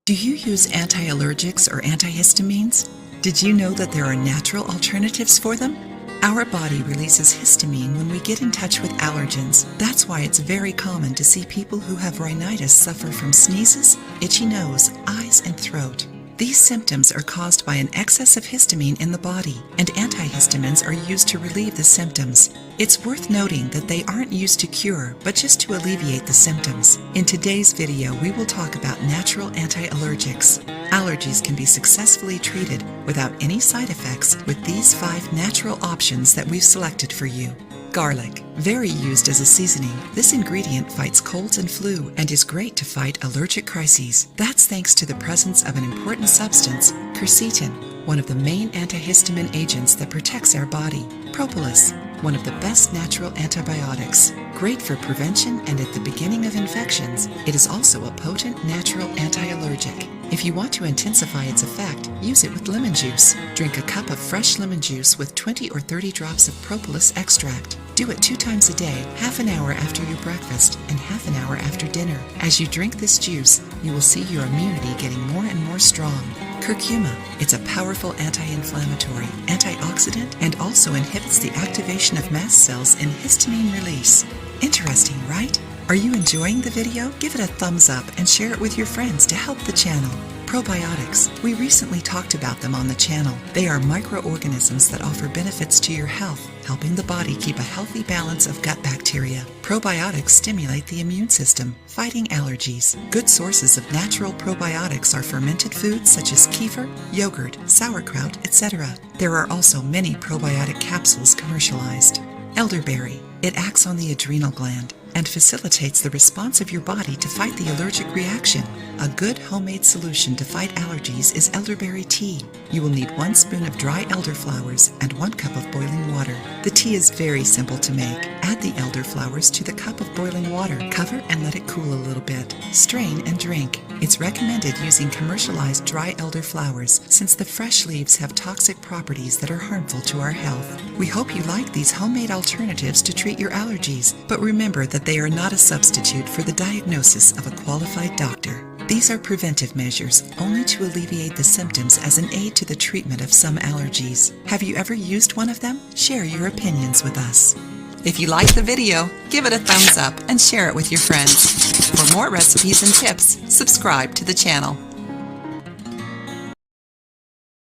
Do you use anti-allergics or antihistamines? Did you know that there are natural alternatives for them? Our body releases histamine when we get in touch with allergens. That's why it's very common to see people who have rhinitis suffer from sneezes, itchy nose, eyes, and throat. These symptoms are caused by an excess of histamine in the body, and antihistamines are used to relieve the symptoms. It's worth noting that they aren't used to cure, but just to alleviate the symptoms. In today's video, we will talk about natural anti-allergics. Allergies can be successfully treated without any side effects with these 5 natural options that we've selected for you. Garlic. Very used as a seasoning, this ingredient fights colds and flu and is great to fight allergic crises. That's thanks to the presence of an important substance, quercetin, one of the main antihistamine agents that protects our body. Propolis, one of the best natural antibiotics. Great for prevention and at the beginning of infections, it is also a potent natural anti-allergic. If you want to intensify its effect, use it with lemon juice. Drink a cup of fresh lemon juice with 20 or 30 drops of propolis extract. Do it 2 times a day, half an hour after your breakfast and half an hour after dinner. As you drink this juice, you will see your immunity getting more and more strong. Curcuma. It's a powerful anti-inflammatory, antioxidant, and also inhibits the activation of mast cells in histamine release. Interesting, right? Are you enjoying the video? Give it a thumbs up and share it with your friends to help the channel. Probiotics. We recently talked about them on the channel. They are microorganisms that offer benefits to your health, helping the body keep a healthy balance of gut bacteria. Probiotics stimulate the immune system, fighting allergies. Good sources of natural probiotics are fermented foods such as kefir, yogurt, sauerkraut, etc. There are also many probiotic capsules commercialized. Elderberry. It acts on the adrenal gland and facilitates the response of your body to fight the allergic reaction. A good homemade solution to fight allergies is elderberry tea. You will need 1 spoon of dry elderflowers and 1 cup of boiling water. The tea is very simple to make. Add the elderflowers to the cup of boiling water. Cover and let it cool a little bit. Strain and drink. It's recommended using commercialized dry elderflowers since the fresh leaves have toxic properties that are harmful to our health. We hope you like these homemade alternatives to treat your allergies, but remember that they are not a substitute for the diagnosis of a qualified doctor. These are preventive measures only to alleviate the symptoms as an aid to the treatment of some allergies. Have you ever used one of them? Share your opinions with us. If you like the video, give it a thumbs up and share it with your friends. For more recipes and tips, subscribe to the channel.